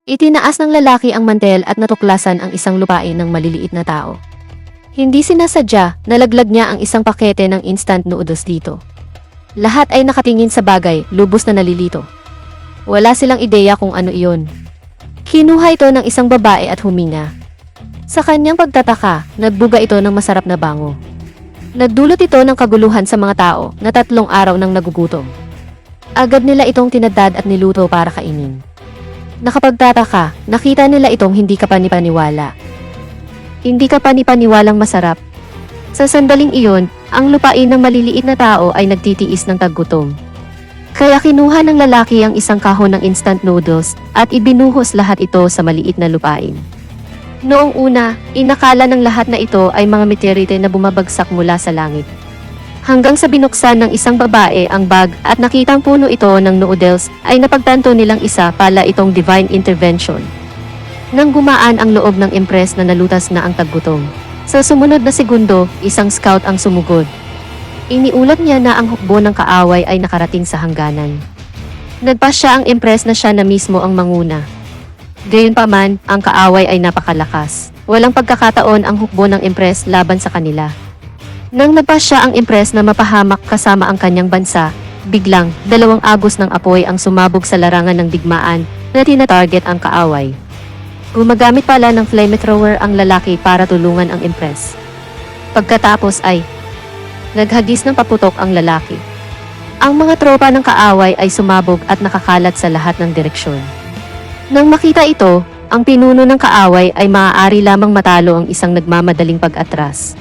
Itinaas ng lalaki ang mantel at natuklasan ang isang lupain ng maliliit na tao. Hindi sinasadya, nalaglag niya ang isang pakete ng instant noodles dito. Lahat ay nakatingin sa bagay, lubos na nalilito. Wala silang ideya kung ano iyon. Kinuha ito ng isang babae at huminga. Sa kanyang pagtataka, nagbuga ito ng masarap na bango. Nagdulot ito ng kaguluhan sa mga tao na 3 araw nang nagugutom. Agad nila itong tinadad at niluto para kainin. Nakapagtataka, nakita nila itong hindi kapanipaniwala. Hindi kapanipaniwalang masarap. Sa sandaling iyon, ang lupain ng maliliit na tao ay nagtitiis ng taggutom. Kaya kinuha ng lalaki ang isang kahon ng instant noodles at ibinuhos lahat ito sa maliit na lupain. Noong una, inakala ng lahat na ito ay mga meteorite na bumabagsak mula sa langit. Hanggang sa binuksan ng isang babae ang bag at nakitang puno ito ng noodles, ay napagtanto nilang isa pala itong divine intervention. Nang gumaan ang loob ng Empress na nalutas na ang taggutom. Sa sumunod na segundo, isang scout ang sumugod. Iniulat niya na ang hukbo ng kaaway ay nakarating sa hangganan. Nagpasya ang Empress na siya na mismo ang manguna. Gayunpaman, ang kaaway ay napakalakas. Walang pagkakataon ang hukbo ng Empress laban sa kanila. Nang nagpasya ang Empress na mapahamak kasama ang kanyang bansa, biglang 2 agos ng apoy ang sumabog sa larangan ng digmaan na tina-target ang kaaway. Gumagamit pala ng flamethrower ang lalaki para tulungan ang Empress. Pagkatapos ay naghagis ng paputok ang lalaki. Ang mga tropa ng kaaway ay sumabog at nakakalat sa lahat ng direksyon. Nang makita ito, ang pinuno ng kaaway ay maaari lamang matalo ang isang nagmamadaling pag-atras.